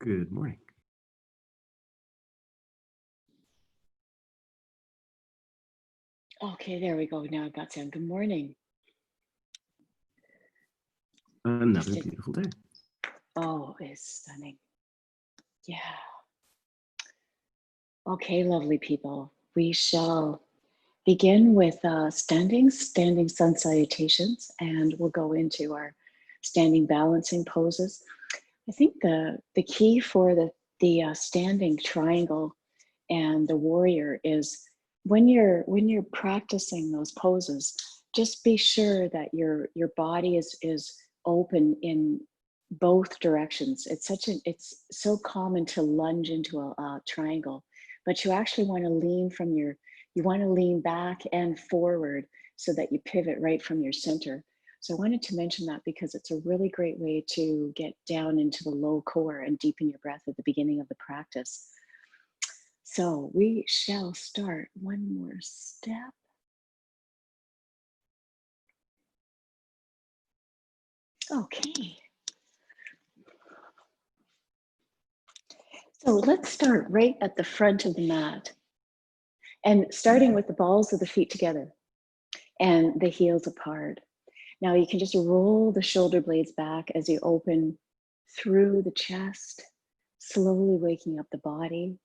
Good morning. Okay, there we go. Now I've got sound. Good morning. Another beautiful day. Oh, it's stunning. Yeah. Okay, lovely people. We shall begin with standing sun salutations, and we'll go into our standing balancing poses. I think the key for the standing triangle and the warrior is when you're practicing those poses, just be sure that your body is open in both directions. It's so common to lunge into a triangle, but you actually want to you want to lean back and forward so that you pivot right from your center. So I wanted to mention that because it's a really great way to get down into the low core and deepen your breath at the beginning of the practice. So we shall start. One more step. Okay. So let's start right at the front of the mat and starting with the balls of the feet together and the heels apart. Now you can just roll the shoulder blades back as you open through the chest, slowly waking up the body.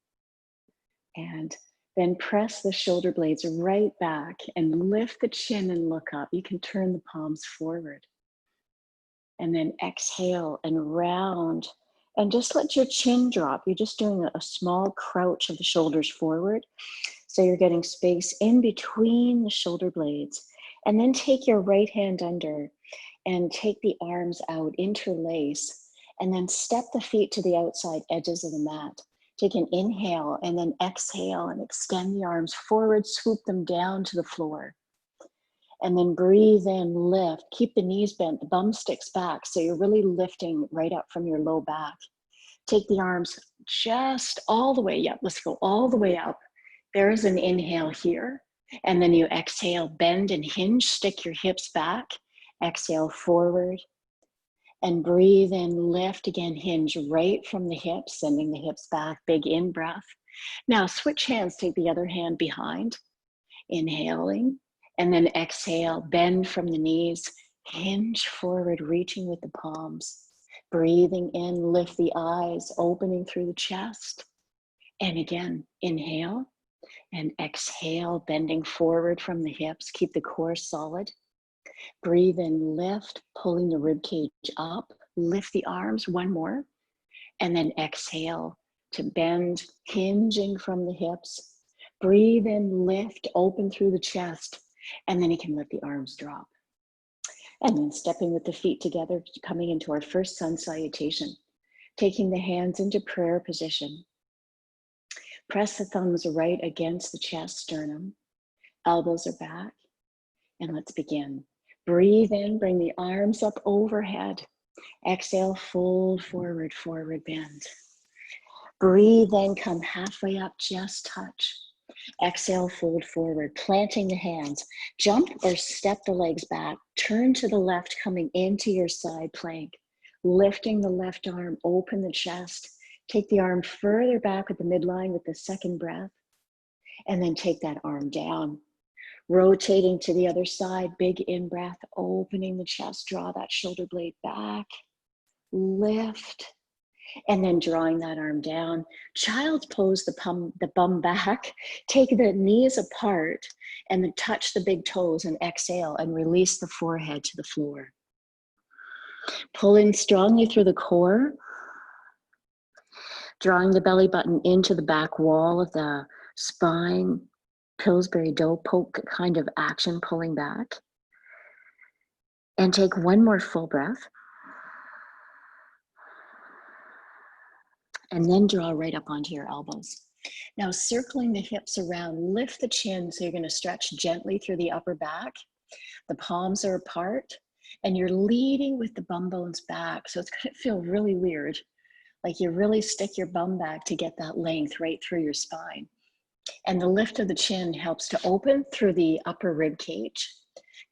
And then press the shoulder blades right back and lift the chin and look up. You can turn the palms forward. And then exhale and round. And just let your chin drop. You're just doing a small crouch of the shoulders forward. So you're getting space in between the shoulder blades. And then take your right hand under and take the arms out, interlace, and then step the feet to the outside edges of the mat. Take an inhale and then exhale and extend the arms forward, swoop them down to the floor. And then breathe in, lift, keep the knees bent, the bum sticks back. So you're really lifting right up from your low back. Take the arms just all the way up. Let's go all the way up. There's an inhale here. And then you exhale, bend and hinge, stick your hips back. Exhale forward. And breathe in, lift again, hinge right from the hips, sending the hips back, big in breath. Now switch hands, take the other hand behind. Inhaling. And then exhale, bend from the knees, hinge forward, reaching with the palms. Breathing in, lift the eyes, opening through the chest. And again, inhale and exhale, bending forward from the hips. Keep the core solid. Breathe in, lift, pulling the rib cage up. Lift the arms, one more. And then exhale to bend, hinging from the hips. Breathe in, lift, open through the chest. And then you can let the arms drop. And then stepping with the feet together, coming into our first sun salutation. Taking the hands into prayer position. Press the thumbs right against the chest, sternum. Elbows are back. And let's begin. Breathe in, bring the arms up overhead. Exhale, fold forward, forward bend. Breathe in, come halfway up, just touch. Exhale, fold forward, planting the hands. Jump or step the legs back. Turn to the left, coming into your side plank. Lifting the left arm, open the chest. Take the arm further back at the midline with the second breath. And then take that arm down. Rotating to the other side, big in-breath, opening the chest, draw that shoulder blade back, lift, and then drawing that arm down. Child's pose, the bum back, take the knees apart, and then touch the big toes and exhale and release the forehead to the floor. Pull in strongly through the core, drawing the belly button into the back wall of the spine, Pillsbury dough poke kind of action, pulling back. And take one more full breath. And then draw right up onto your elbows. Now circling the hips around, lift the chin. So you're going to stretch gently through the upper back. The palms are apart and you're leading with the bum bones back. So it's going to feel really weird. Like you really stick your bum back to get that length right through your spine. And the lift of the chin helps to open through the upper rib cage.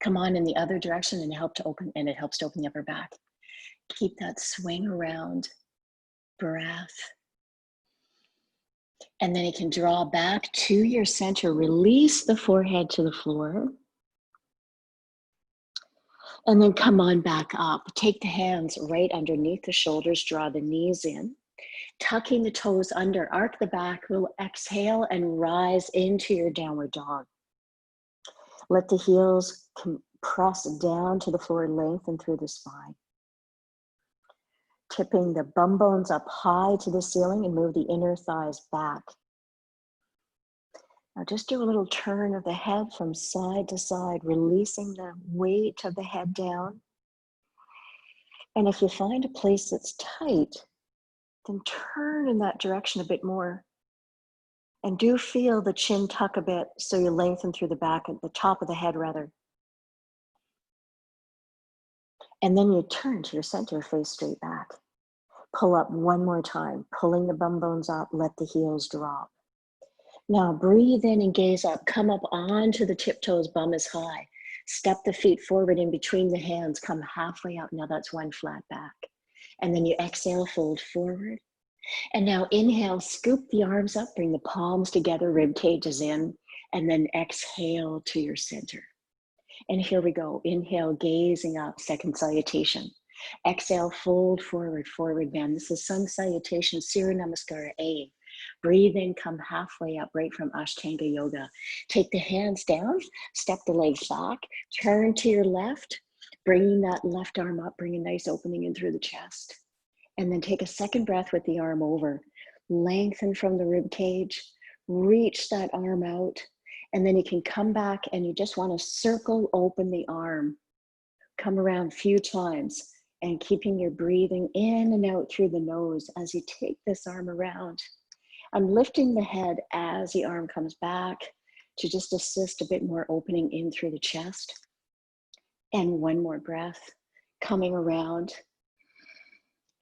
Come on in the other direction and it helps to open the upper back. Keep that swing around. breath. And then you can draw back to your center, release the forehead to the floor. And then come on back up. Take the hands right underneath the shoulders, draw the knees in. Tucking the toes under, arc the back, we'll exhale and rise into your downward dog. Let the heels press down to the floor, lengthen through the spine. Tipping the bum bones up high to the ceiling and move the inner thighs back. Now just do a little turn of the head from side to side, releasing the weight of the head down. And if you find a place that's tight, then turn in that direction a bit more. And do feel the chin tuck a bit so you lengthen through the back, at the top of the head rather. And then you turn to your center, face straight back. Pull up one more time, pulling the bum bones up, let the heels drop. Now breathe in and gaze up, come up onto the tiptoes, bum is high. Step the feet forward in between the hands, come halfway up. Now that's one flat back. And then you exhale, fold forward. And now inhale, scoop the arms up, bring the palms together, rib cage is in, and then exhale to your center. And here we go. Inhale, gazing up, second salutation. Exhale, fold forward, forward bend. This is sun salutation, Surya Namaskara A. Breathe in, come halfway up, right from Ashtanga Yoga. Take the hands down, step the legs back, turn to your left, bringing that left arm up, bring a nice opening in through the chest. And then take a second breath with the arm over. Lengthen from the rib cage, reach that arm out, and then you can come back and you just want to circle open the arm. Come around a few times and keeping your breathing in and out through the nose as you take this arm around. I'm lifting the head as the arm comes back to just assist a bit more opening in through the chest. And one more breath, coming around.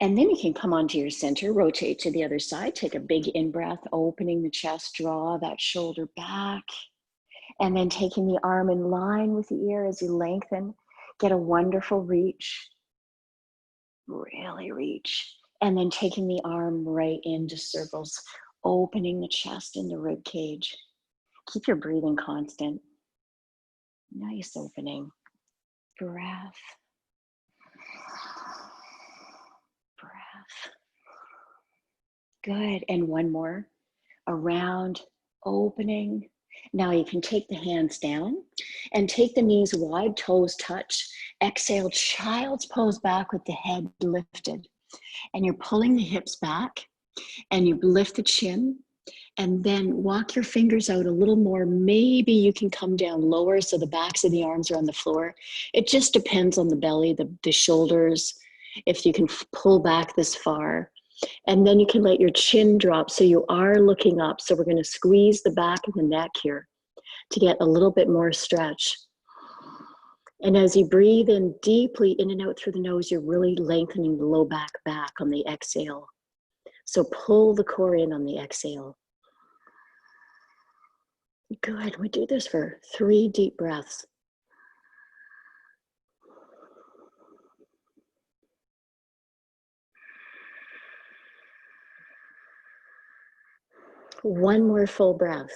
And then you can come onto your center, rotate to the other side, take a big in-breath, opening the chest, draw that shoulder back. And then taking the arm in line with the ear as you lengthen, get a wonderful reach. Really reach. And then taking the arm right into circles, opening the chest and the rib cage. Keep your breathing constant. Nice opening. Breath. Breath. Good. And one more. Around, opening. Now you can take the hands down and take the knees wide, toes touch. Exhale, child's pose back with the head lifted. And you're pulling the hips back and you lift the chin and then walk your fingers out a little more. Maybe you can come down lower so the backs of the arms are on the floor. It just depends on the belly, the shoulders, if you can pull back this far. And then you can let your chin drop so you are looking up. So we're going to squeeze the back of the neck here to get a little bit more stretch. And as you breathe in deeply in and out through the nose, you're really lengthening the low back on the exhale. So pull the core in on the exhale. Good. We do this for 3 deep breaths. One more full breath.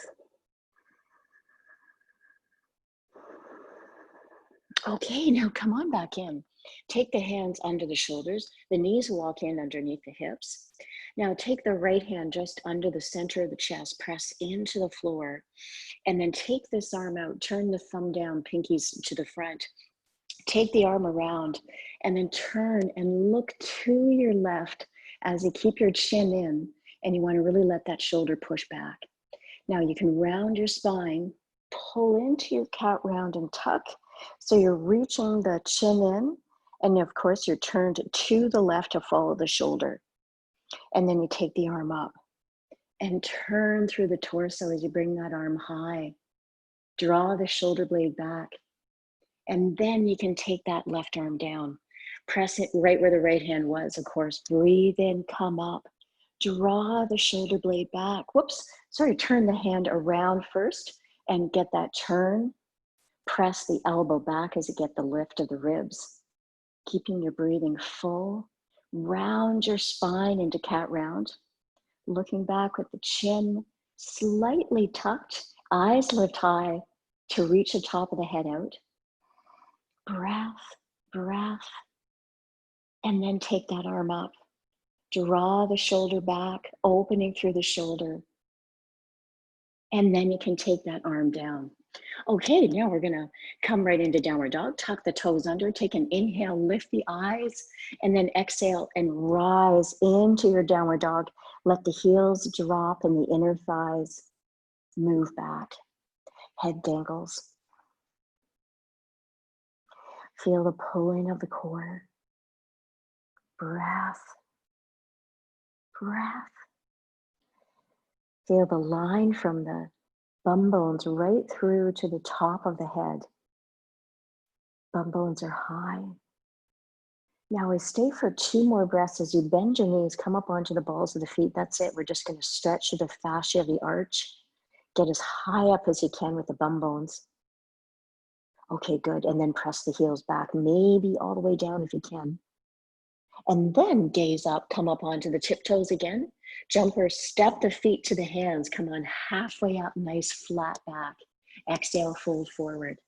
Okay, now come on back in. Take the hands under the shoulders. The knees walk in underneath the hips. Now take the right hand just under the center of the chest, press into the floor, and then take this arm out, turn the thumb down, pinkies to the front. Take the arm around and then turn and look to your left as you keep your chin in, and you want to really let that shoulder push back. Now you can round your spine, pull into your cat round and tuck. So you're reaching the chin in, and of course you're turned to the left to follow the shoulder. And then you take the arm up and turn through the torso as you bring that arm high. Draw the shoulder blade back. And then you can take that left arm down. Press it right where the right hand was, of course. Breathe in, come up. Draw the shoulder blade back. Turn the hand around first and get that turn. Press the elbow back as you get the lift of the ribs. Keeping your breathing full. Round your spine into cat round. Looking back with the chin slightly tucked, eyes lift high to reach the top of the head out. Breath, breath. And then take that arm up. Draw the shoulder back, opening through the shoulder. And then you can take that arm down. Okay, now we're gonna come right into downward dog. Tuck the toes under, take an inhale, lift the eyes, and then exhale and rise into your downward dog. Let the heels drop and the inner thighs move back. Head dangles. Feel the pulling of the core. Breath, breath. Feel the line from the bum bones right through to the top of the head. Bum bones are high. Now we stay for 2 more breaths as you bend your knees, come up onto the balls of the feet. That's it. We're just going to stretch the fascia of the arch. Get as high up as you can with the bum bones. Okay, good. And then press the heels back, maybe all the way down if you can. And then gaze up, come up onto the tiptoes again. Jumper, step the feet to the hands. Come on, halfway up, nice flat back. Exhale, fold forward.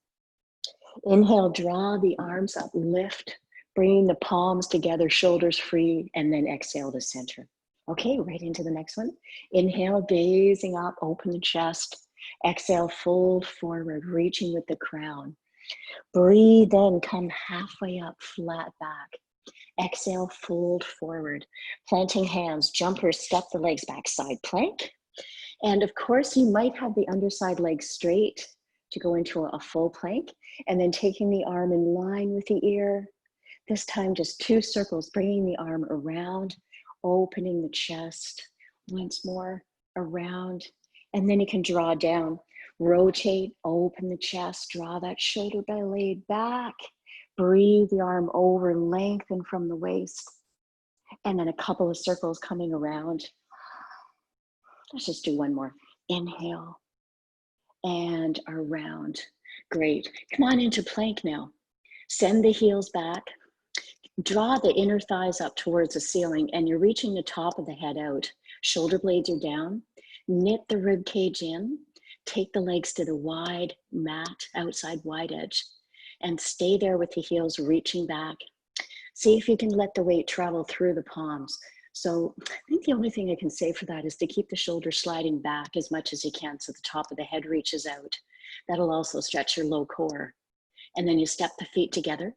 Inhale, draw the arms up, lift, bringing the palms together, shoulders free, and then exhale to center. Okay, right into the next one. Inhale, gazing up, open the chest. Exhale, fold forward, reaching with the crown. Breathe in, come halfway up, flat back. Exhale, fold forward. Planting hands, jumper, step the legs back, side plank. And of course, you might have the underside leg straight to go into a full plank, and then taking the arm in line with the ear. This time, just 2 circles, bringing the arm around, opening the chest. Once more, around, and then you can draw down. Rotate, open the chest, draw that shoulder blade back. Breathe the arm over, lengthen from the waist. And then a couple of circles coming around. Let's just do 1 more. Inhale and around. Great. Come on into plank now. Send the heels back. Draw the inner thighs up towards the ceiling, and you're reaching the top of the head out. Shoulder blades are down. Knit the rib cage in. Take the legs to the wide mat, outside wide edge, and stay there with the heels reaching back. See if you can let the weight travel through the palms. So I think the only thing I can say for that is to keep the shoulders sliding back as much as you can so the top of the head reaches out. That'll also stretch your low core. And then you step the feet together.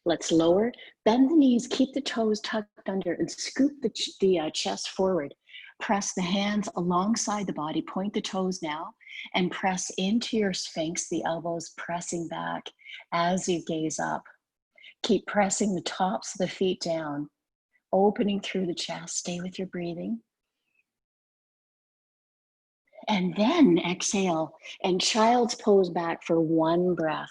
Let's lower, bend the knees, keep the toes tucked under, and scoop the chest forward. Press the hands alongside the body, point the toes now, and press into your sphinx, the elbows pressing back as you gaze up. Keep pressing the tops of the feet down, opening through the chest. Stay with your breathing. And then exhale and child's pose back for 1 breath.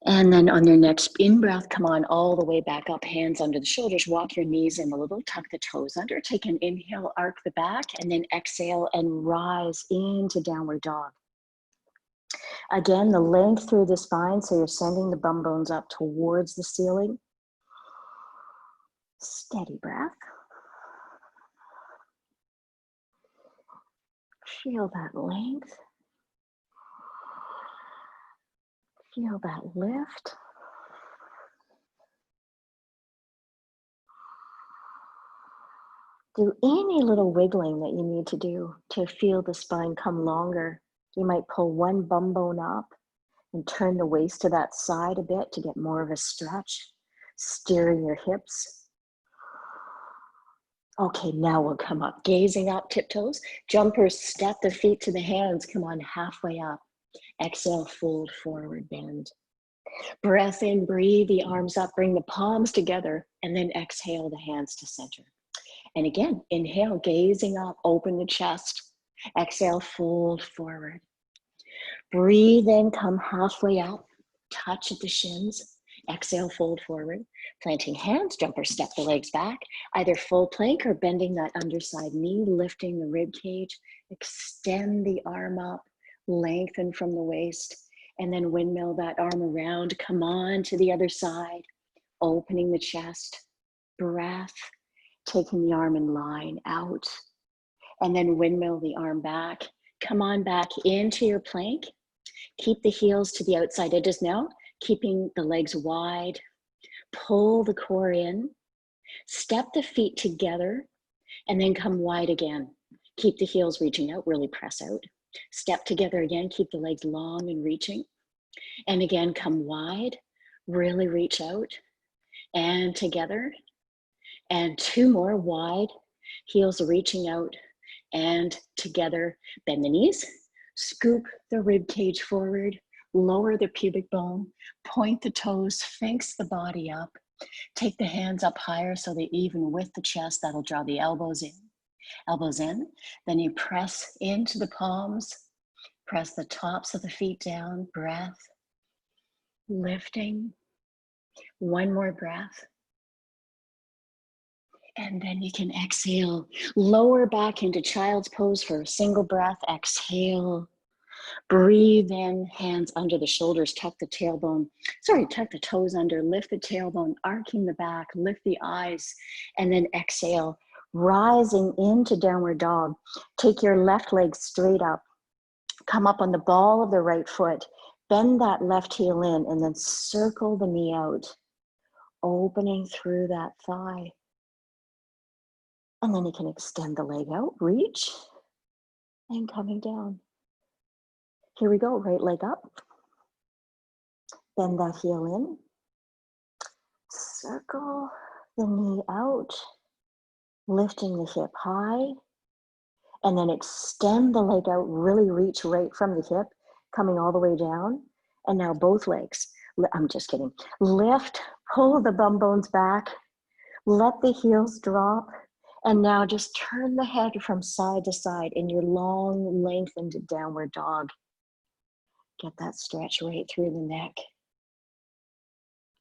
And then on your next in-breath, come on all the way back up, hands under the shoulders, walk your knees in a little, tuck the toes under, take an inhale, arc the back, and then exhale and rise into downward dog. Again, the length through the spine, so you're sending the bum bones up towards the ceiling. Steady breath. Feel that length. Feel that lift. Do any little wiggling that you need to do to feel the spine come longer. You might pull 1 bum bone up and turn the waist to that side a bit to get more of a stretch, steering your hips. Okay, now we'll come up, gazing up, tiptoes. Jumpers, step the feet to the hands, come on halfway up. Exhale, fold forward, bend. Breath in, breathe the arms up, bring the palms together, and then exhale the hands to center. And again, inhale, gazing up, open the chest. Exhale, fold forward. Breathe in, come halfway up, touch at the shins. Exhale, fold forward. Planting hands, jumper, step the legs back, either full plank or bending that underside knee, lifting the rib cage. Extend the arm up, lengthen from the waist, and then windmill that arm around. Come on to the other side. opening the chest, breath, taking the arm in line out, and then windmill the arm back. Come on back into your plank. Keep the heels to the outside edges now, keeping the legs wide. Pull the core in, step the feet together, and then come wide again. Keep the heels reaching out, really press out. Step together again, keep the legs long and reaching. And again, come wide, really reach out, and together. And two more, wide, heels reaching out, and together. Bend the knees, scoop the rib cage forward, lower the pubic bone, point the toes, sphinx the body up. Take the hands up higher so they're even with the chest. That'll draw the elbows in. Elbows in. Then you press into the palms, press the tops of the feet down, breath, lifting. One more breath. And then you can exhale, lower back into child's pose for a single breath. Exhale, breathe in, hands under the shoulders, tuck the toes under, lift the tailbone, arcing the back, lift the eyes, and then exhale, rising into downward dog. Take your left leg straight up, come up on the ball of the right foot, bend that left heel in, and then circle the knee out, opening through that thigh. And then you can extend the leg out, reach, and coming down. Here we go, right leg up. Bend that heel in. Circle the knee out, lifting the hip high. And then extend the leg out, really reach right from the hip, coming all the way down. And now both legs, I'm just kidding. Lift, pull the bum bones back, let the heels drop. And now just turn the head from side to side in your long, lengthened downward dog. Get that stretch right through the neck.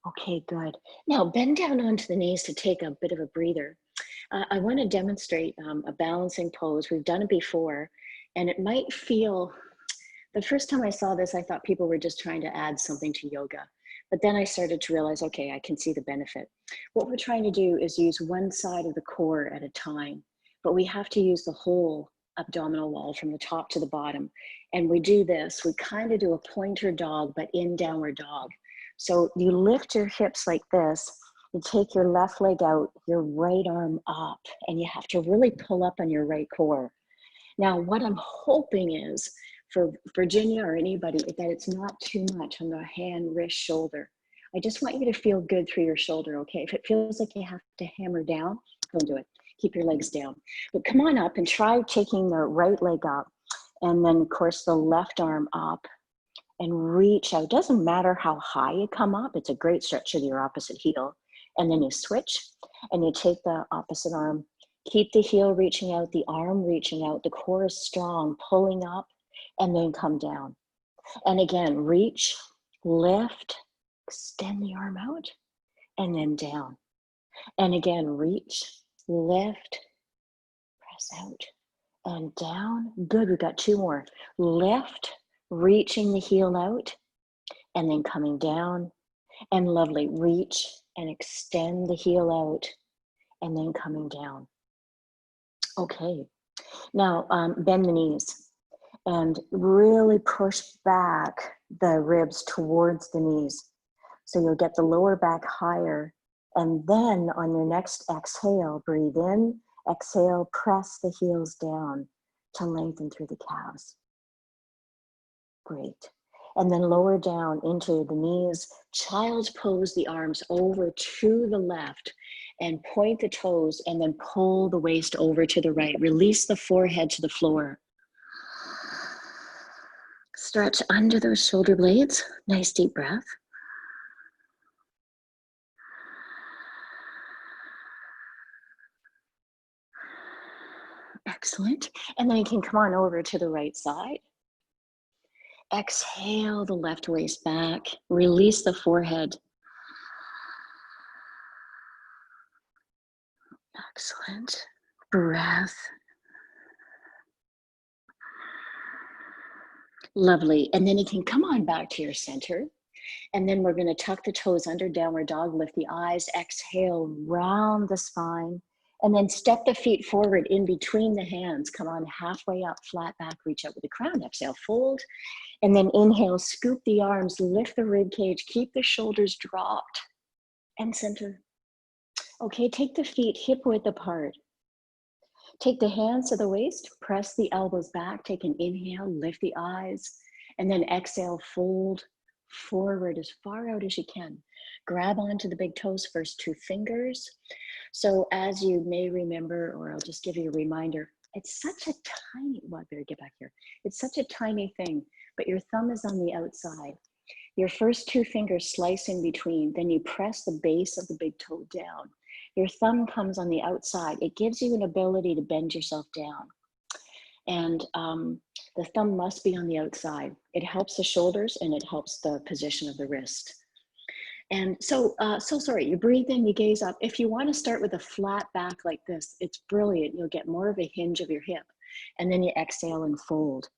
Okay, good. Now bend down onto the knees to take a bit of a breather. I want to demonstrate a balancing pose. We've done it before, and it might feel, the first time I saw this, I thought people were just trying to add something to yoga. But then I started to realize, okay, I can see the benefit. What we're trying to do is use one side of the core at a time, but we have to use the whole abdominal wall from the top to the bottom. And we do this, we kind of do a pointer dog, but in downward dog. So you lift your hips like this, you take your left leg out, your right arm up, and you have to really pull up on your right core. Now, what I'm hoping is, for Virginia or anybody, that it's not too much on the hand, wrist, shoulder. I just want you to feel good through your shoulder, okay? If it feels like you have to hammer down, don't do it. Keep your legs down. But come on up and try taking the right leg up, and then, of course, the left arm up, and reach out. It doesn't matter how high you come up. It's a great stretch of your opposite heel. And then you switch, and you take the opposite arm. Keep the heel reaching out, the arm reaching out. The core is strong, pulling up, and then come down. And again, reach, lift, extend the arm out, and then down. And again, reach, lift, press out, and down. Good, we've got two more. Lift, reaching the heel out, and then coming down. And lovely, reach and extend the heel out, and then coming down. Okay, now bend the knees. And really push back the ribs towards the knees. So you'll get the lower back higher. And then on your next exhale, breathe in, exhale, press the heels down to lengthen through the calves. Great. And then lower down into the knees, child's pose, the arms over to the left and point the toes, and then pull the waist over to the right. Release the forehead to the floor. Stretch under those shoulder blades. Nice deep breath. Excellent. And then you can come on over to the right side. Exhale the left waist back. Release the forehead. Excellent. Breath. Lovely. And then you can come on back to your center. And then we're going to tuck the toes under, downward dog, lift the eyes, exhale, round the spine, and then step the feet forward in between the hands. Come on, halfway up, flat back, reach out with the crown, exhale, fold. And then inhale, scoop the arms, lift the rib cage, keep the shoulders dropped, and center. Okay, take the feet hip width apart. Take the hands to the waist, press the elbows back, take an inhale, lift the eyes, and then exhale, fold forward as far out as you can. Grab onto the big toes, first 2 fingers. So as you may remember, or I'll just give you a reminder, it's such a tiny, well, I better get back here. It's such a tiny thing, but your thumb is on the outside. Your first 2 fingers slice in between, then you press the base of the big toe down. Your thumb comes on the outside. It gives you an ability to bend yourself down. And the thumb must be on the outside. It helps the shoulders and it helps the position of the wrist. And so sorry, you breathe in, you gaze up. If you want to start with a flat back like this, it's brilliant. You'll get more of a hinge of your hip. And then you exhale and fold.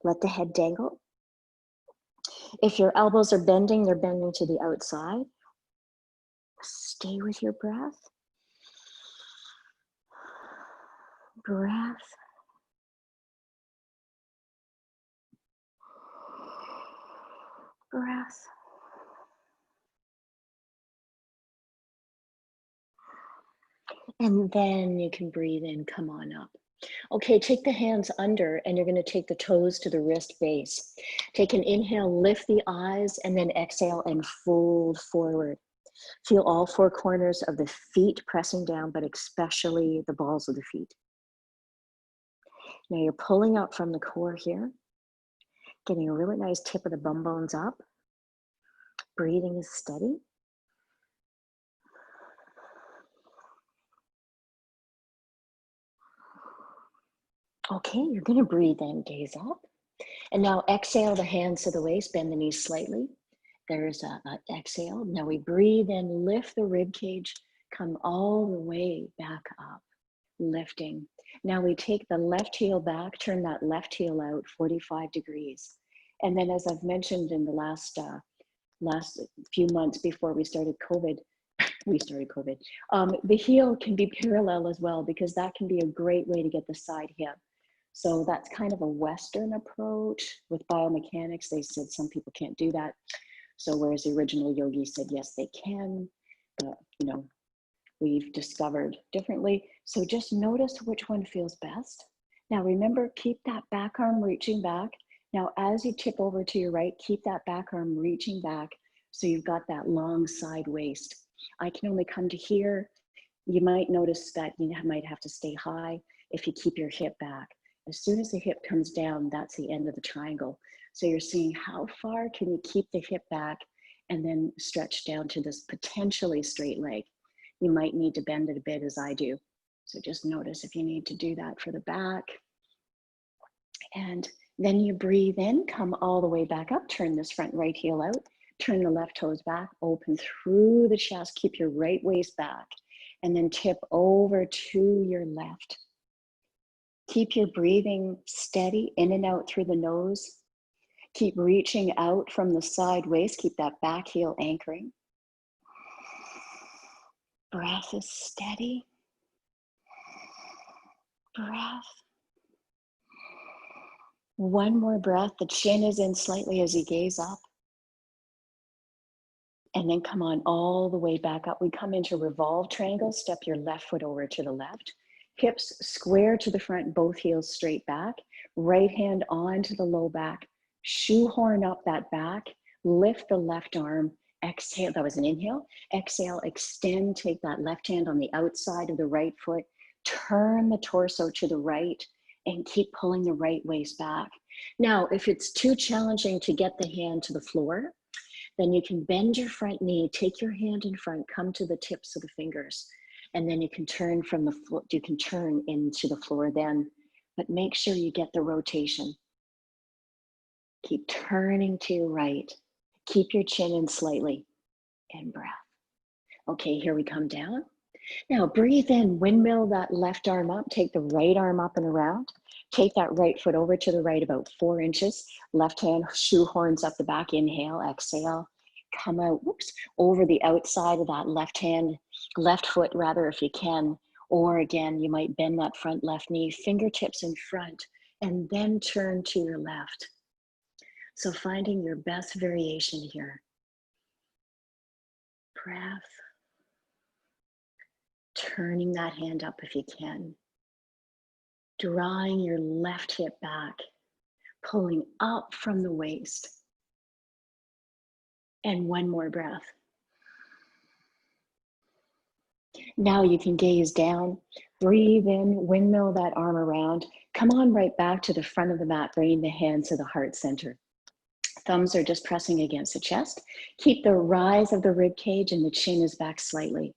Let the head dangle. If your elbows are bending, they're bending to the outside. Stay with your breath. Breath. Breath. And then you can breathe in, come on up. Okay, take the hands under and you're going to take the toes to the wrist base. Take an inhale, lift the eyes, and then exhale and fold forward. Feel all 4 corners of the feet pressing down, but especially the balls of the feet. Now you're pulling up from the core here, getting a really nice tip of the bum bones up. Breathing is steady. Okay, you're going to breathe in, gaze up. And now exhale the hands to the waist, bend the knees slightly. There's an exhale. Now we breathe in, lift the rib cage, come all the way back up, lifting. Now we take the left heel back, turn that left heel out 45 degrees. And then as I've mentioned in the last few months before we started COVID, the heel can be parallel as well, because that can be a great way to get the side hip. So that's kind of a Western approach. With biomechanics, they said some people can't do that. So whereas the original yogis said, yes, they can, but we've discovered differently. So just notice which one feels best. Now remember, keep that back arm reaching back. Now, as you tip over to your right, keep that back arm reaching back. So you've got that long side waist. I can only come to here. You might notice that you might have to stay high if you keep your hip back. As soon as the hip comes down, that's the end of the triangle. So you're seeing how far can you keep the hip back and then stretch down to this potentially straight leg. You might need to bend it a bit, as I do. So just notice if you need to do that for the back. And then you breathe in, come all the way back up, turn this front right heel out, turn the left toes back, open through the chest, keep your right waist back, and then tip over to your left. Keep your breathing steady, in and out through the nose. Keep reaching out from the side waist, keep that back heel anchoring. Breath is steady. Breath. One more breath, the chin is in slightly as you gaze up. And then come on all the way back up. We come into revolve triangle, step your left foot over to the left. Hips square to the front, both heels straight back. Right hand onto the low back. Shoehorn up that back. Lift the left arm. Exhale, that was an inhale. Exhale, extend, take that left hand on the outside of the right foot. Turn the torso to the right and keep pulling the right waist back. Now, if it's too challenging to get the hand to the floor, then you can bend your front knee, take your hand in front, come to the tips of the fingers, and then you can turn from the floor, you can turn into the floor then, but make sure you get the rotation. Keep turning to your right. Keep your chin in slightly, and breath. Okay, here we come down. Now breathe in, windmill that left arm up, take the right arm up and around. Take that right foot over to the right about 4 inches. Left hand shoehorns up the back, inhale, exhale. come out, whoops, over the outside of that left foot rather, if you can. Or again, you might bend that front left knee, fingertips in front, and then turn to your left. So finding your best variation here. Breath. Turning that hand up if you can. Drawing your left hip back, pulling up from the waist. And one more breath. Now you can gaze down, breathe in, windmill that arm around. Come on right back to the front of the mat, bringing the hands to the heart center. Thumbs are just pressing against the chest. Keep the rise of the rib cage and the chin is back slightly.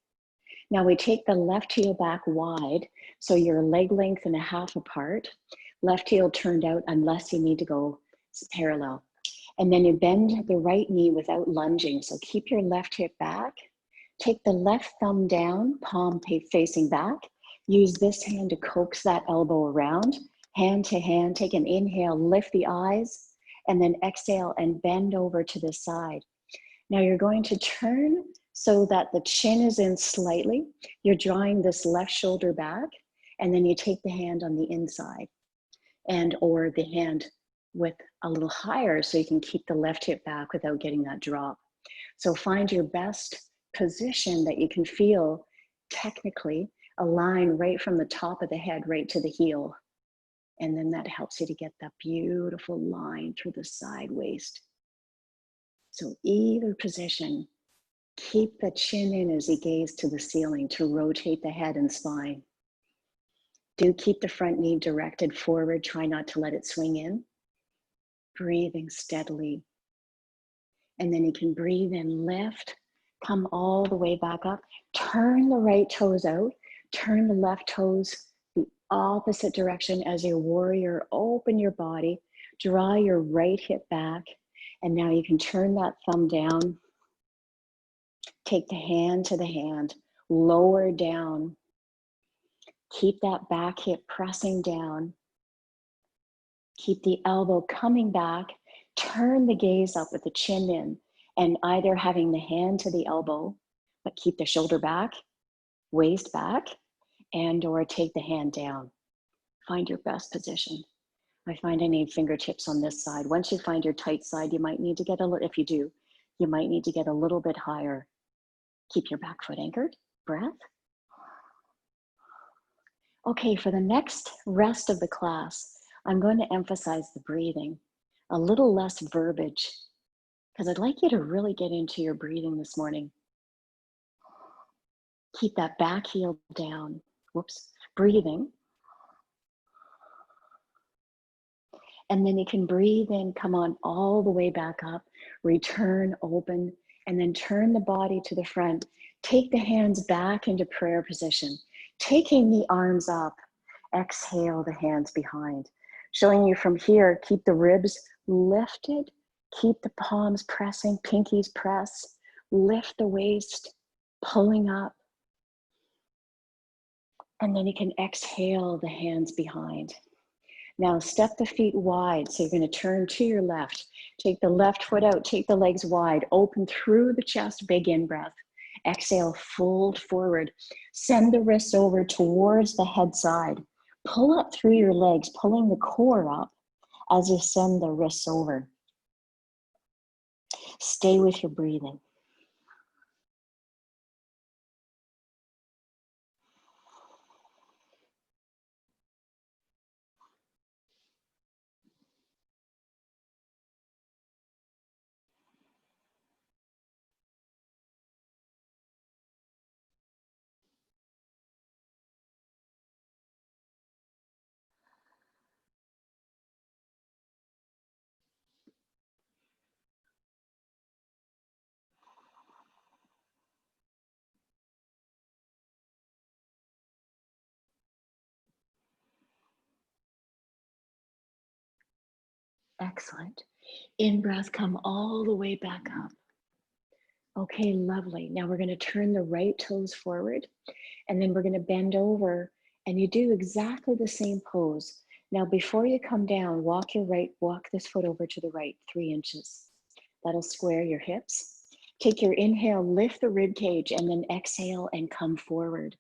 Now we take the left heel back wide, so you're leg length and a half apart. Left heel turned out unless you need to go parallel. And then you bend the right knee without lunging. So keep your left hip back. Take the left thumb down, palm facing back. Use this hand to coax that elbow around. Hand to hand, take an inhale, lift the eyes, and then exhale and bend over to the side. Now you're going to turn so that the chin is in slightly. You're drawing this left shoulder back, and then you take the hand on the inside and or the hand with a little higher so you can keep the left hip back without getting that drop. So find your best position that you can feel technically align right from the top of the head right to the heel. And then that helps you to get that beautiful line through the side waist. So either position, keep the chin in as you gaze to the ceiling to rotate the head and spine. Do keep the front knee directed forward. Try not to let it swing in. Breathing steadily. And then you can breathe in, lift, come all the way back up. Turn the right toes out. Turn the left toes the opposite direction as your warrior. Open your body. Draw your right hip back. And now you can turn that thumb down. Take the hand to the hand. Lower down. Keep that back hip pressing down. Keep the elbow coming back. Turn the gaze up with the chin in and either having the hand to the elbow, but keep the shoulder back, waist back, and or take the hand down. Find your best position. I find I need fingertips on this side. Once you find your tight side, you might need to get a little, if you do, you might need to get a little bit higher. Keep your back foot anchored. Breath. Okay, for the next rest of the class, I'm going to emphasize the breathing, a little less verbiage, because I'd like you to really get into your breathing this morning. Keep that back heel down. Whoops, breathing. And then you can breathe in, come on all the way back up, return, open, and then turn the body to the front. Take the hands back into prayer position, taking the arms up. Exhale the hands behind. Showing you from here, keep the ribs lifted, keep the palms pressing, pinkies press, lift the waist, pulling up. And then you can exhale the hands behind. Now step the feet wide. So you're going to turn to your left. Take the left foot out, take the legs wide, open through the chest, big in-breath. Exhale, fold forward. Send the wrists over towards the head side. Pull up through your legs, pulling the core up as you send the wrists over. Stay with your breathing. Excellent. In-breath, come all the way back up. Okay, lovely. Now we're going to turn the right toes forward, and then we're going to bend over, and you do exactly the same pose. Now, before you come down, walk this foot over to the right 3 inches. That'll square your hips. Take your inhale, lift the rib cage, and then exhale and come forward.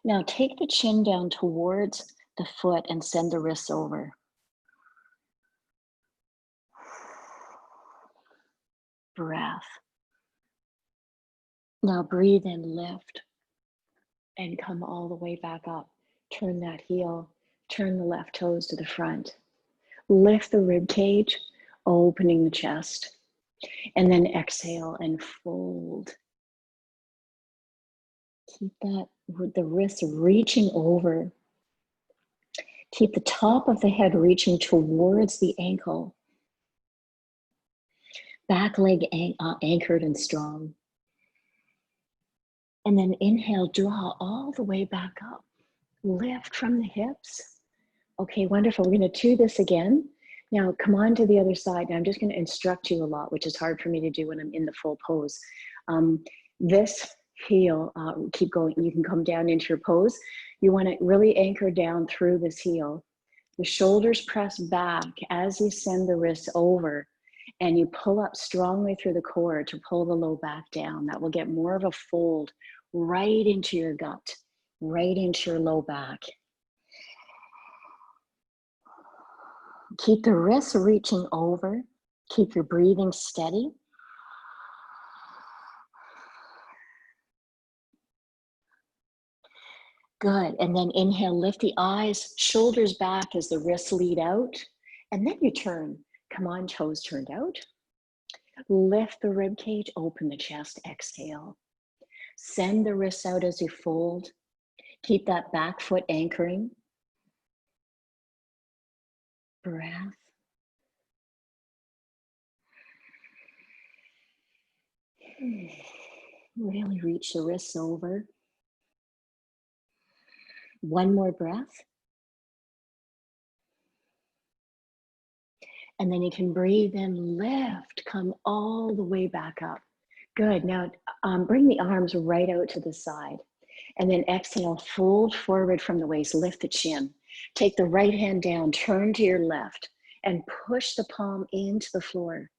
Now take the chin down towards the foot and send the wrists over. Breath. Now breathe in, lift, and come all the way back up. Turn that heel, turn the left toes to the front. Lift the rib cage, opening the chest, and then exhale and fold. Keep that, the wrists reaching over. Keep the top of the head reaching towards the ankle. Back leg anchored and strong. And then inhale, draw all the way back up. Lift from the hips. Okay, wonderful. We're going to do this again. Now come on to the other side. Now I'm just going to instruct you a lot, which is hard for me to do when I'm in the full pose. This heel, keep going. You can come down into your pose. You want to really anchor down through this heel. The shoulders press back as you send the wrists over, and you pull up strongly through the core to pull the low back down. That will get more of a fold right into your gut, right into your low back. Keep the wrists reaching over. Keep your breathing steady. Good, and then inhale, lift the eyes, shoulders back as the wrists lead out, and then you turn. Come on, toes turned out. Lift the rib cage, open the chest, exhale. Send the wrists out as you fold. Keep that back foot anchoring. Breath. Really reach the wrists over. One more breath. And then you can breathe in, lift, come all the way back up. Good, now bring the arms right out to the side. And then exhale, fold forward from the waist, lift the chin. Take the right hand down, turn to your left, and push the palm into the floor.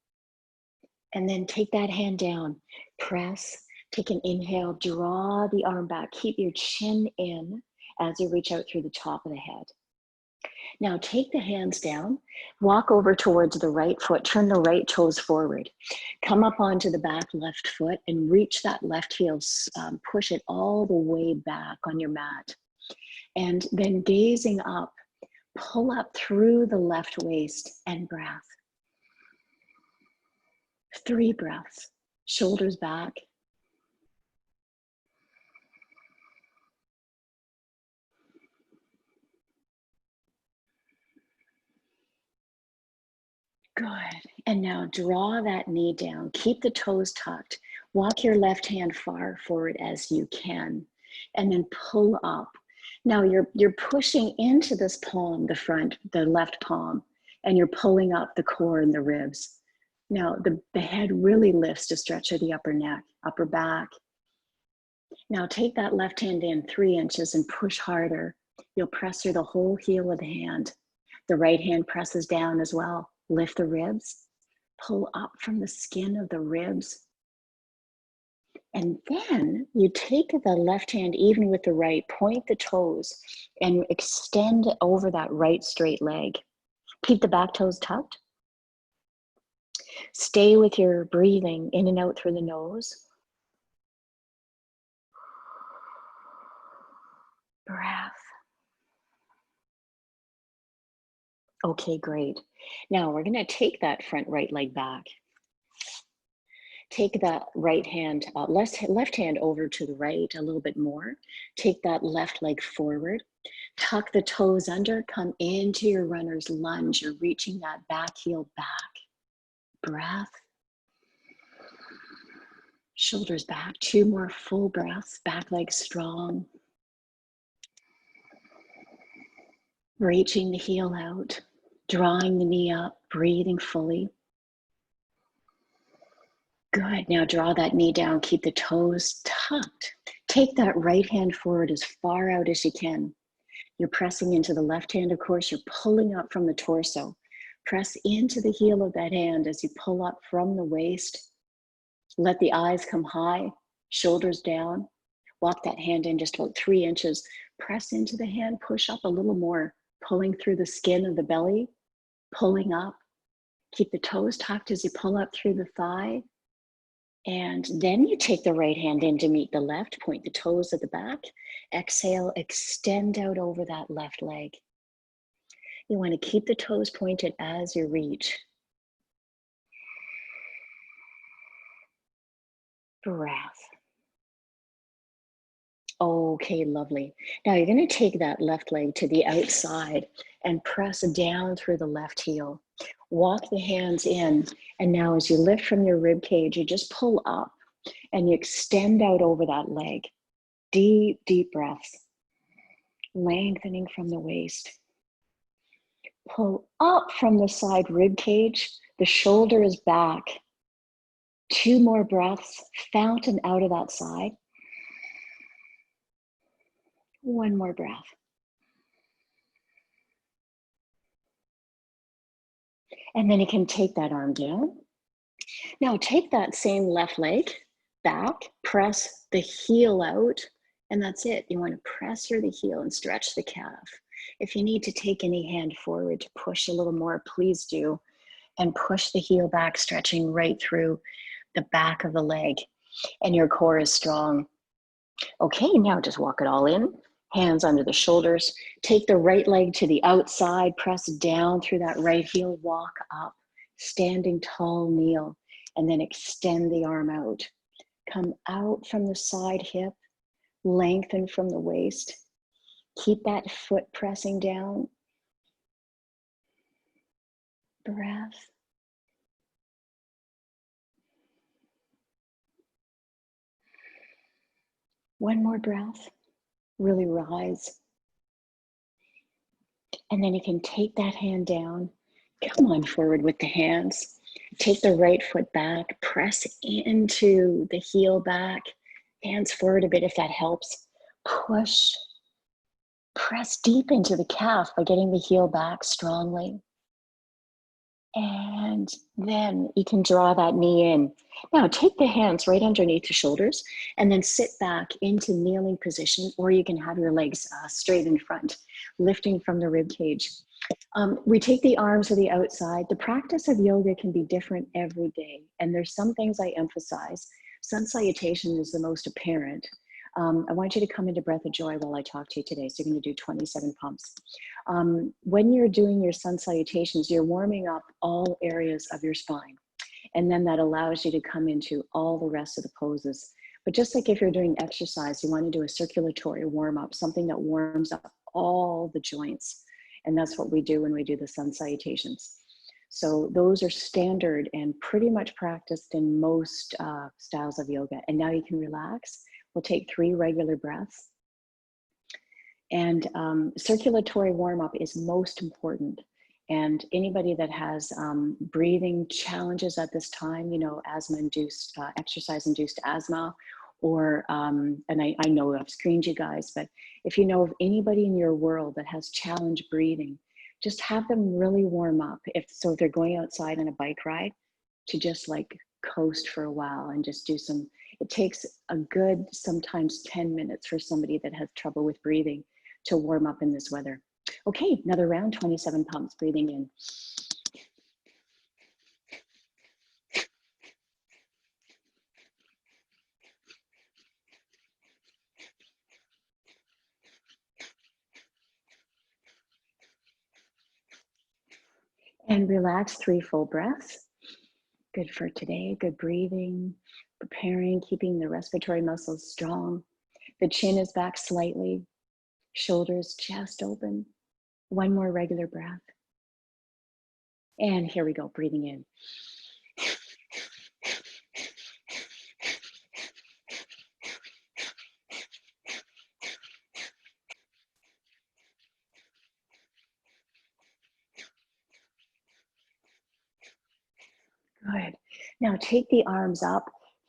And then take that hand down, press, take an inhale, draw the arm back, keep your chin in as you reach out through the top of the head. Now take the hands down, walk over towards the right foot, turn the right toes forward. Come up onto the back left foot and reach that left heel, push it all the way back on your mat. And then gazing up, pull up through the left waist and breath. 3 breaths, shoulders back. Good, and now draw that knee down, keep the toes tucked, walk your left hand far forward as you can, and then pull up. Now you're pushing into this palm, the left palm, and you're pulling up the core and the ribs. Now the head really lifts to stretch of the upper neck, upper back. Now take that left hand in 3 inches and push harder. You'll press through the whole heel of the hand. The right hand presses down as well. Lift the ribs, pull up from the skin of the ribs. And then you take the left hand even with the right, point the toes and extend over that right straight leg. Keep the back toes tucked. Stay with your breathing in and out through the nose. Breath. Okay, great. Now we're going to take that front right leg back. Take that right hand, left hand over to the right a little bit more. Take that left leg forward. Tuck the toes under, come into your runner's lunge. You're reaching that back heel back. Breath. Shoulders back, 2 more full breaths, back leg strong. Reaching the heel out, drawing the knee up, breathing fully. Good, now draw that knee down, keep the toes tucked. Take that right hand forward as far out as you can. You're pressing into the left hand, of course, you're pulling up from the torso. Press into the heel of that hand as you pull up from the waist. Let the eyes come high, shoulders down. Walk that hand in just about 3 inches. Press into the hand, push up a little more, pulling through the skin of the belly, pulling up. Keep the toes tucked as you pull up through the thigh. And then you take the right hand in to meet the left, point the toes at the back. Exhale, extend out over that left leg. You want to keep the toes pointed as you reach. Breath. Okay, lovely. Now you're going to take that left leg to the outside and press down through the left heel. Walk the hands in, and now as you lift from your rib cage, you just pull up and you extend out over that leg. Deep, deep breaths. Lengthening from the waist. Pull up from the side rib cage. The shoulder is back. 2 more breaths. Fountain out of that side. 1 more breath. And then you can take that arm down. Now take that same left leg back, press the heel out, and that's it. You want to press through the heel and stretch the calf. If you need to take any hand forward to push a little more, please do. And push the heel back, stretching right through the back of the leg. And your core is strong. Okay, now just walk it all in. Hands under the shoulders. Take the right leg to the outside. Press down through that right heel. Walk up. Standing tall, kneel. And then extend the arm out. Come out from the side hip. Lengthen from the waist. Keep that foot pressing down. Breath. One more breath. Really rise. And then you can take that hand down. Come on forward with the hands. Take the right foot back. Press into the heel back. Hands forward a bit if that helps. Push. Press deep into the calf by getting the heel back strongly. And then you can draw that knee in. Now take the hands right underneath the shoulders and then sit back into kneeling position, or you can have your legs straight in front, lifting from the rib cage. We take the arms to the outside. The practice of yoga can be different every day. And there's some things I emphasize. Sun salutation is the most apparent. I want you to come into breath of joy while I talk to you today. So you're going to do 27 pumps. When you're doing your sun salutations, you're warming up all areas of your spine. And then that allows you to come into all the rest of the poses. But just like if you're doing exercise, you want to do a circulatory warm up, something that warms up all the joints. And that's what we do when we do the sun salutations. So those are standard and pretty much practiced in most styles of yoga. And now you can relax. We'll take 3 regular breaths. And circulatory warm-up is most important. And anybody that has breathing challenges at this time, you know, asthma-induced, exercise-induced asthma, or, and I know I've screened you guys, but if you know of anybody in your world that has challenge breathing, just have them really warm up. If they're going outside on a bike ride, to just like coast for a while and just do some, it takes a good, sometimes 10 minutes for somebody that has trouble with breathing to warm up in this weather. Okay, another round, 27 pumps, breathing in. And relax, 3 full breaths. Good for today, good breathing, preparing, keeping the respiratory muscles strong. The chin is back slightly, shoulders just open. 1 more regular breath. And here we go, breathing in. Good. Now take the arms up.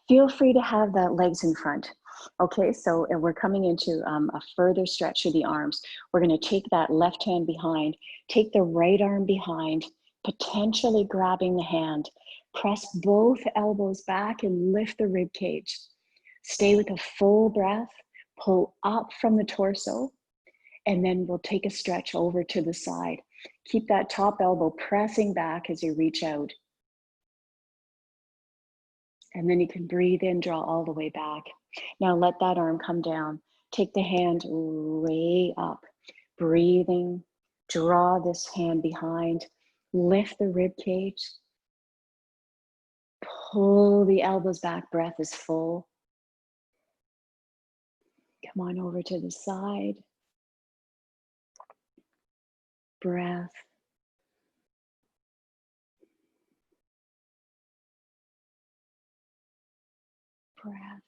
Feel free to have the legs in front. Okay, so we're coming into a further stretch of the arms. We're going to take that left hand behind, take the right arm behind, potentially grabbing the hand. Press both elbows back and lift the rib cage. Stay with a full breath. Pull up from the torso, and then we'll take a stretch over to the side. Keep that top elbow pressing back as you reach out. And then you can breathe in, draw all the way back. Now let that arm come down. Take the hand way up. Breathing, draw this hand behind. Lift the rib cage. Pull the elbows back, breath is full. Come on over to the side. Breath. Breath.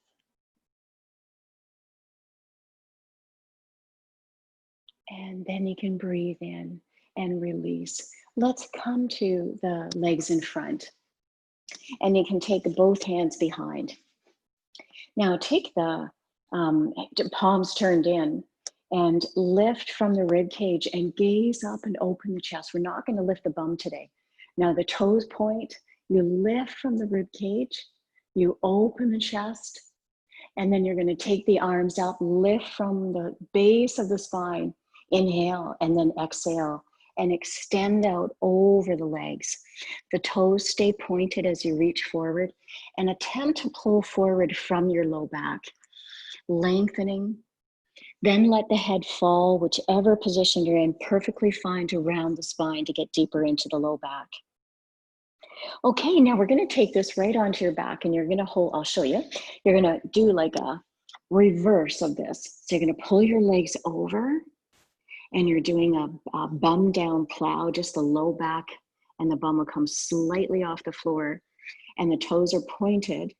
And then you can breathe in and release. Let's come to the legs in front. And you can take both hands behind. Now take the palms turned in and lift from the rib cage and gaze up and open the chest. We're not going to lift the bum today. Now the toes point, you lift from the rib cage, you open the chest, and then you're going to take the arms up, lift from the base of the spine, inhale, and then exhale, and extend out over the legs. The toes stay pointed as you reach forward, and attempt to pull forward from your low back, lengthening. Then let the head fall, whichever position you're in, perfectly fine to round the spine to get deeper into the low back. Okay, now we're going to take this right onto your back, and you're going to hold, I'll show you. You're going to do like a reverse of this. So you're going to pull your legs over, and you're doing a bum down plow, just the low back, and the bum will come slightly off the floor, and the toes are pointed.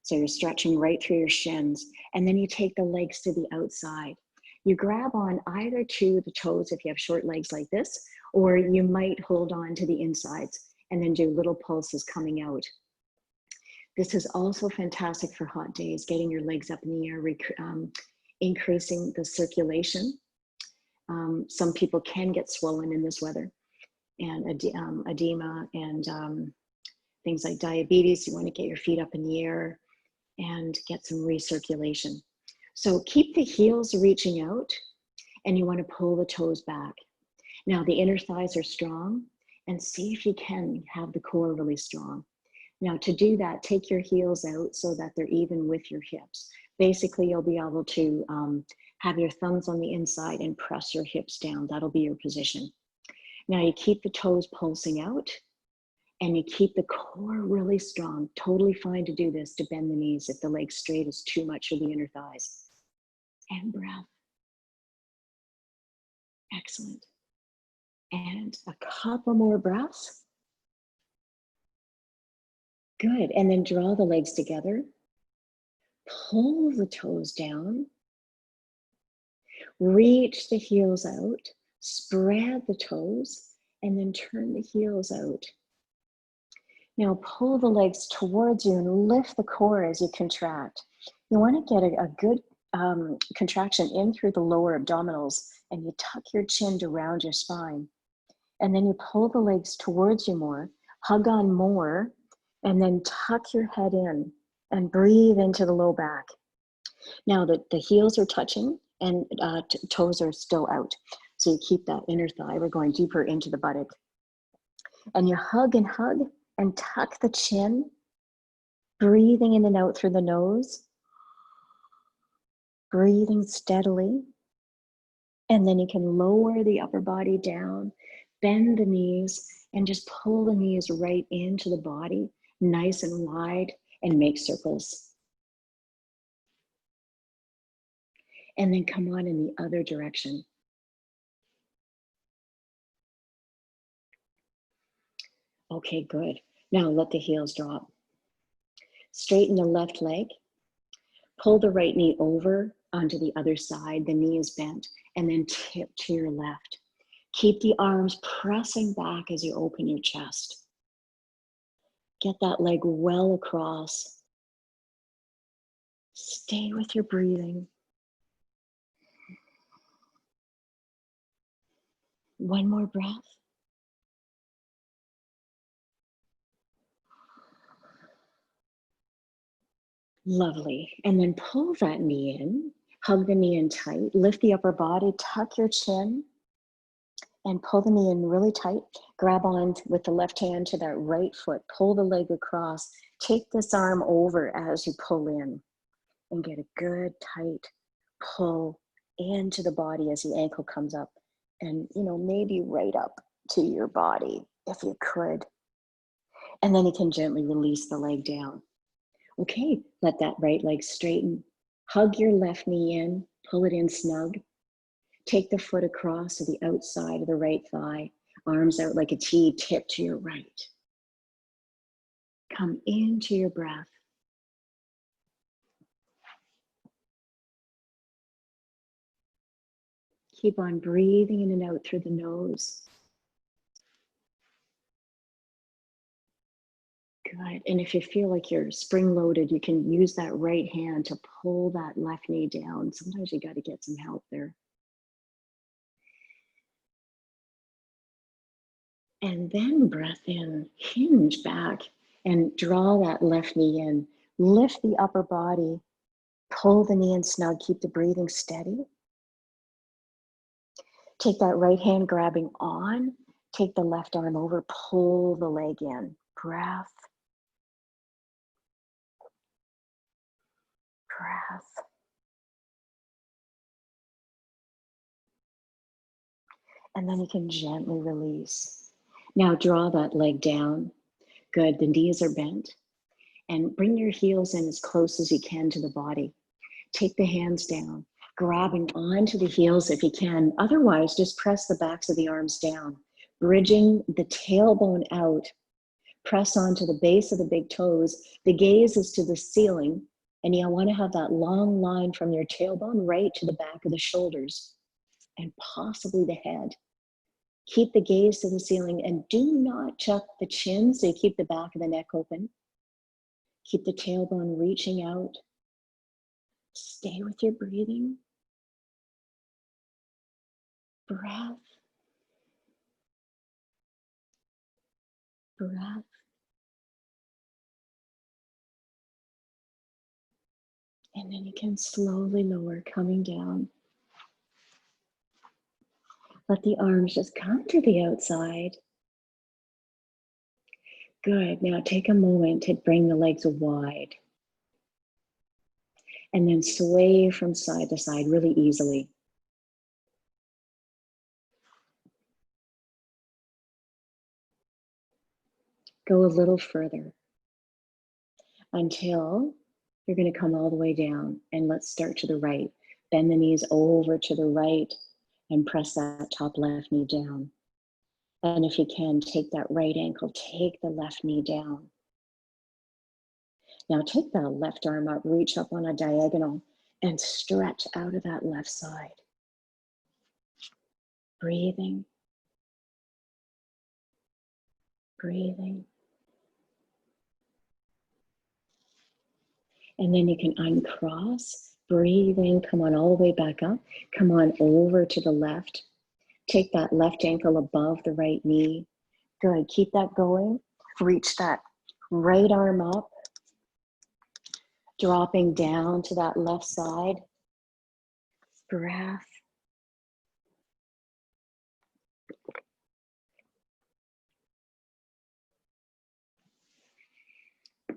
So you're stretching right through your shins, and then you take the legs to the outside. You grab on either to the toes if you have short legs like this, or you might hold on to the insides and then do little pulses coming out. This is also fantastic for hot days, getting your legs up in the air, increasing the circulation. Some people can get swollen in this weather, and edema and things like diabetes. You want to get your feet up in the air and get some recirculation. So keep the heels reaching out, and you want to pull the toes back. Now the inner thighs are strong, and see if you can have the core really strong. Now to do that, take your heels out so that they're even with your hips. Basically, you'll be able to have your thumbs on the inside and press your hips down. That'll be your position. Now you keep the toes pulsing out, and you keep the core really strong. Totally fine to do this, to bend the knees if the leg straight is too much for the inner thighs. And breath. Excellent. And a couple more breaths. Good. And then draw the legs together. Pull the toes down. Reach the heels out. Spread the toes, and then turn the heels out. Now pull the legs towards you and lift the core as you contract. You want to get a good contraction in through the lower abdominals, and you tuck your chin to round your spine. And then you pull the legs towards you more, hug on more, and then tuck your head in and breathe into the low back. Now the heels are touching and toes are still out. So you keep that inner thigh. We're going deeper into the buttock. And you hug and tuck the chin, breathing in and out through the nose, breathing steadily. And then you can lower the upper body down, bend the knees, and just pull the knees right into the body, nice and wide, and make circles. And then come on in the other direction. Okay, good. Now let the heels drop. Straighten the left leg. Pull the right knee over onto the other side. The knee is bent, and then tip to your left. Keep the arms pressing back as you open your chest. Get that leg well across. Stay with your breathing. One more breath. Lovely. And then pull that knee in, hug the knee in tight, lift the upper body, tuck your chin, and pull the knee in really tight. Grab on with the left hand to that right foot, pull the leg across, take this arm over as you pull in, and get a good tight pull into the body as the ankle comes up, and maybe right up to your body if you could. And then you can gently release the leg down. Okay, let that right leg straighten. Hug your left knee in, pull it in snug. Take the foot across to the outside of the right thigh, arms out like a T, tip to your right. Come into your breath. Keep on breathing in and out through the nose. Good. And if you feel like you're spring-loaded, you can use that right hand to pull that left knee down. Sometimes you got to get some help there. And then breath in, hinge back and draw that left knee in. Lift the upper body, pull the knee in snug, keep the breathing steady. Take that right hand grabbing on, take the left arm over, pull the leg in. Breath. Breath. And then you can gently release. Now draw that leg down. Good, the knees are bent. And bring your heels in as close as you can to the body. Take the hands down, grabbing onto the heels if you can. Otherwise, just press the backs of the arms down, bridging the tailbone out. Press onto the base of the big toes. The gaze is to the ceiling, and you want to have that long line from your tailbone right to the back of the shoulders and possibly the head. Keep the gaze to the ceiling and do not chuck the chin, so you keep the back of the neck open. Keep the tailbone reaching out. Stay with your breathing. Breath. Breath. And then you can slowly lower, coming down. Let the arms just come to the outside. Good. Now take a moment to bring the legs wide. And then sway from side to side really easily. Go a little further until you're going to come all the way down. And let's start to the right. Bend the knees over to the right and press that top left knee down. And if you can, take that right ankle, take the left knee down. Now take that left arm up, reach up on a diagonal and stretch out of that left side. Breathing. Breathing. And then you can uncross, breathe in, come on all the way back up, come on over to the left. Take that left ankle above the right knee. Good, keep that going. Reach that right arm up, dropping down to that left side. Breath.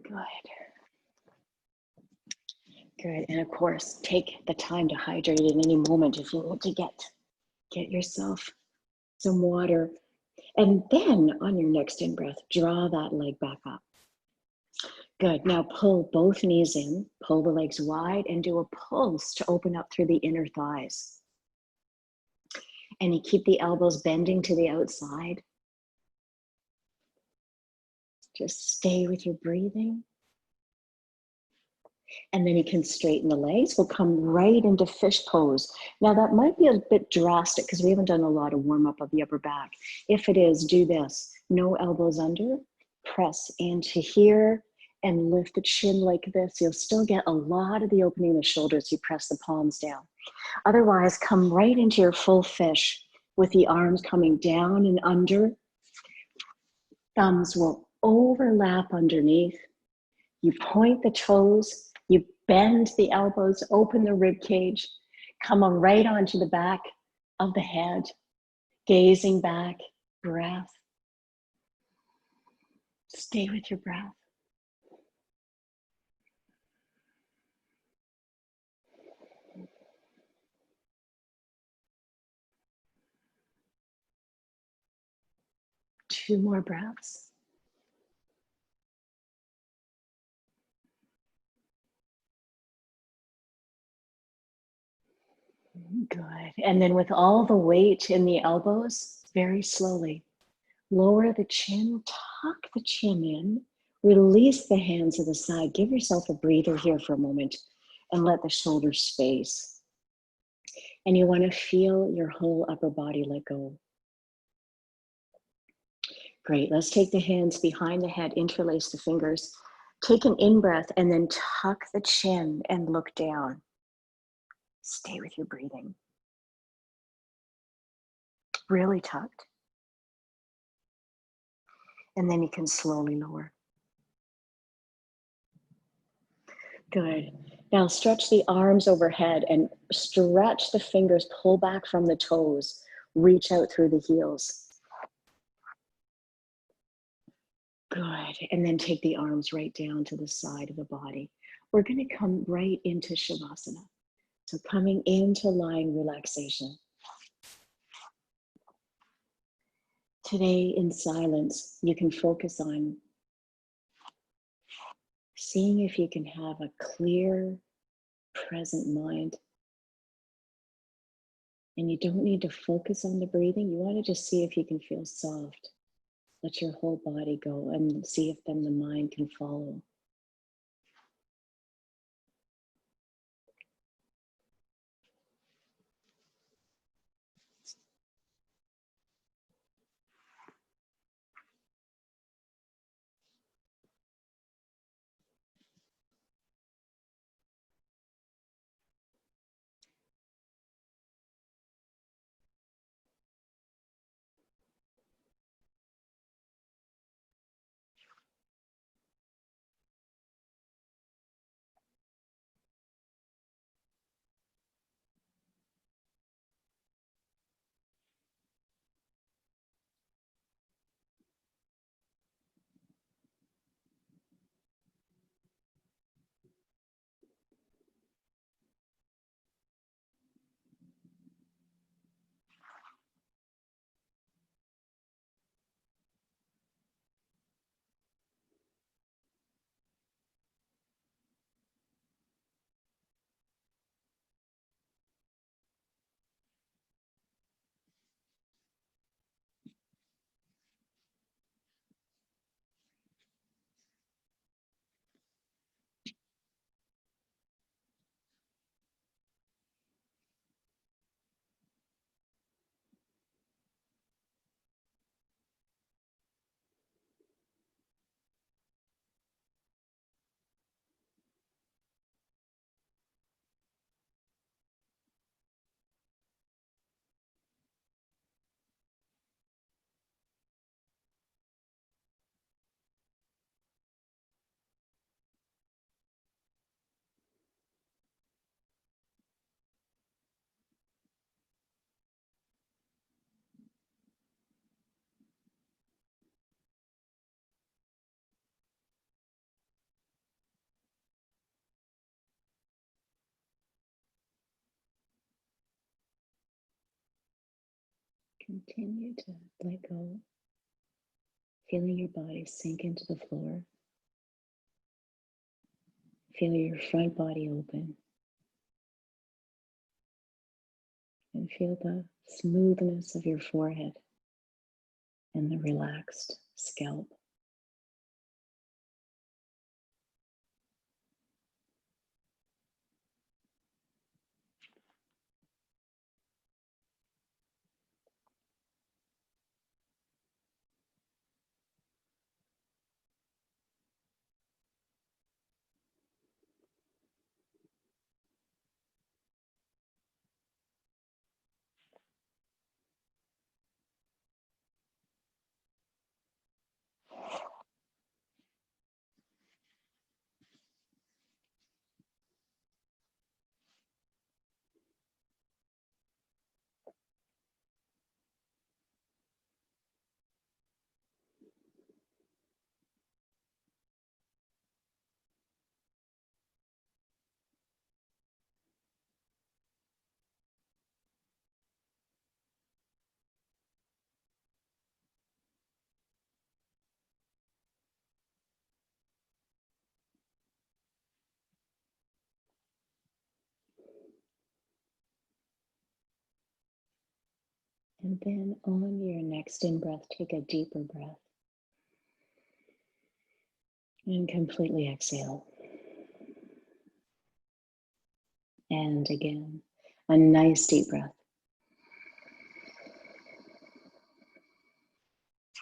Good. Good, and of course, take the time to hydrate at any moment if you need to get yourself some water. And then on your next in-breath, draw that leg back up. Good, now pull both knees in, pull the legs wide and do a pulse to open up through the inner thighs. And you keep the elbows bending to the outside. Just stay with your breathing. And then you can straighten the legs. We'll come right into fish pose. Now that might be a bit drastic because we haven't done a lot of warm up of the upper back. If it is, do this. No elbows under, press into here and lift the chin like this. You'll still get a lot of the opening of the shoulders. You press the palms down. Otherwise, come right into your full fish with the arms coming down and under. Thumbs will overlap underneath. You point the toes. You bend the elbows, open the rib cage, come on right onto the back of the head, gazing back, breath. Stay with your breath. Two more breaths. Good. And then with all the weight in the elbows, very slowly, lower the chin, tuck the chin in, release the hands to the side. Give yourself a breather here for a moment and let the shoulders space. And you want to feel your whole upper body let go. Great. Let's take the hands behind the head, interlace the fingers. Take an in-breath and then tuck the chin and look down. Stay with your breathing. Really tucked. And then you can slowly lower. Good. Now stretch the arms overhead and stretch the fingers, pull back from the toes, reach out through the heels. Good. And then take the arms right down to the side of the body. We're going to come right into Shavasana. So coming into lying relaxation. Today in silence, you can focus on seeing if you can have a clear, present mind. And you don't need to focus on the breathing. You want to just see if you can feel soft. Let your whole body go and see if then the mind can follow. Continue to let go, feeling your body sink into the floor. Feel your front body open. And feel the smoothness of your forehead and the relaxed scalp. And then on your next in-breath, take a deeper breath. And completely exhale. And again, a nice deep breath.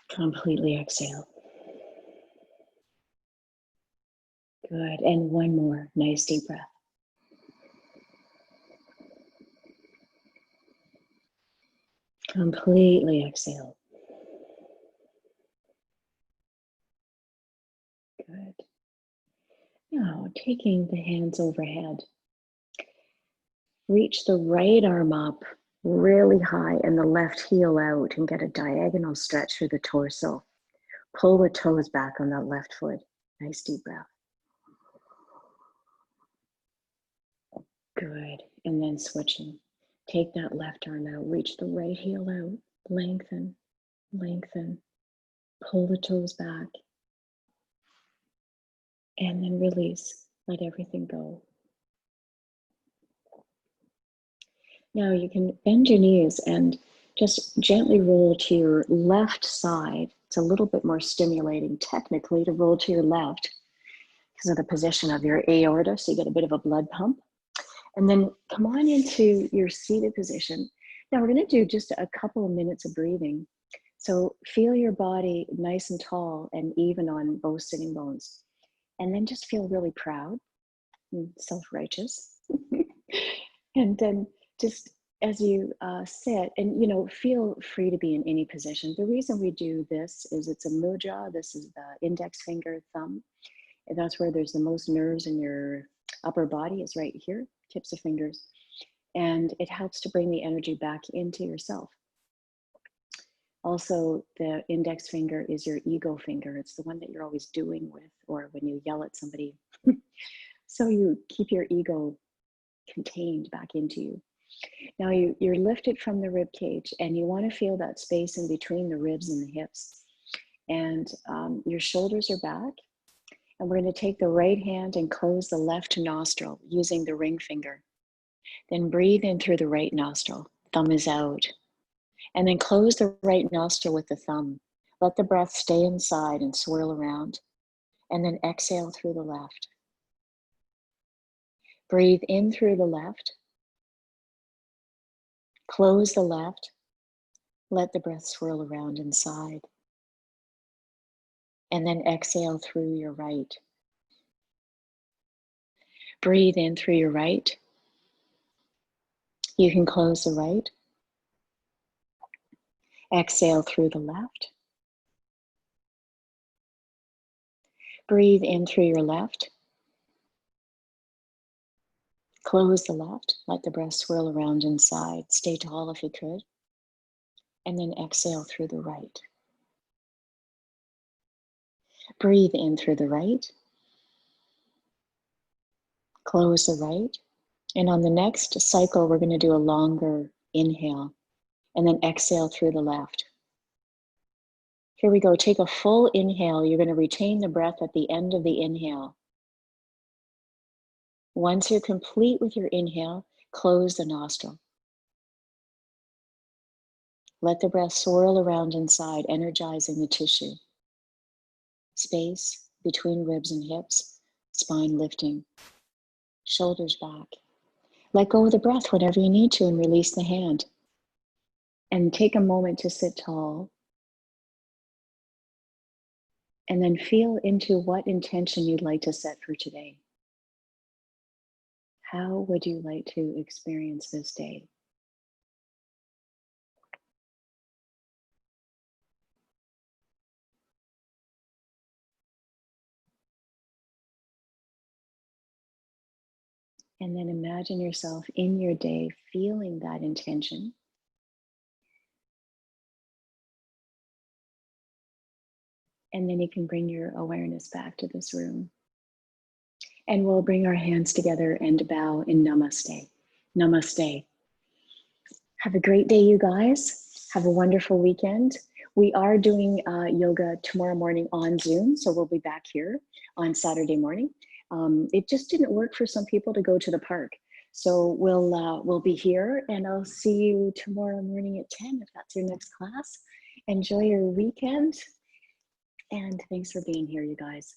Completely exhale. Good. And one more nice deep breath. Completely exhale. Good. Now, taking the hands overhead, reach the right arm up really high and the left heel out and get a diagonal stretch through the torso. Pull the toes back on that left foot. Nice deep breath. Good. And then switching. Take that left arm out, reach the right heel out, lengthen, lengthen, pull the toes back, and then release, let everything go. Now you can bend your knees and just gently roll to your left side. It's a little bit more stimulating technically to roll to your left because of the position of your aorta, so you get a bit of a blood pump. And then come on into your seated position. Now we're going to do just a couple of minutes of breathing. So feel your body nice and tall and even on both sitting bones. And then just feel really proud and self-righteous. And then just as you sit and, feel free to be in any position. The reason we do this is it's a mudra. This is the index finger, thumb. And that's where there's the most nerves in your upper body is right here, tips of fingers. And it helps to bring the energy back into yourself. Also, the index finger is your ego finger. It's the one that you're always doing with, or when you yell at somebody. So you keep your ego contained back into you. Now you're lifted from the rib cage and you want to feel that space in between the ribs and the hips. And your shoulders are back. And we're going to take the right hand and close the left nostril using the ring finger. Then breathe in through the right nostril. Thumb is out. And then close the right nostril with the thumb. Let the breath stay inside and swirl around. And then exhale through the left. Breathe in through the left. Close the left. Let the breath swirl around inside. And then exhale through your right. Breathe in through your right. You can close the right. Exhale through the left. Breathe in through your left. Close the left. Let the breath swirl around inside. Stay tall if you could. And then exhale through the right. Breathe in through the right. Close the right. And on the next cycle, we're going to do a longer inhale and then exhale through the left. Here we go. Take a full inhale. You're going to retain the breath at the end of the inhale. Once you're complete with your inhale, close the nostril. Let the breath swirl around inside, energizing the tissue. Space between ribs and hips, spine lifting, shoulders back. Let go of the breath whenever you need to and release the hand. And take a moment to sit tall. And then feel into what intention you'd like to set for today. How would you like to experience this day? And then imagine yourself in your day feeling that intention. And then you can bring your awareness back to this room. And we'll bring our hands together and bow in namaste. Namaste. Have a great day, you guys. Have a wonderful weekend. We are doing yoga tomorrow morning on Zoom, so we'll be back here on Saturday morning. It just didn't work for some people to go to the park. So we'll be here, and I'll see you tomorrow morning at 10 if that's your next class. Enjoy your weekend, and thanks for being here, you guys.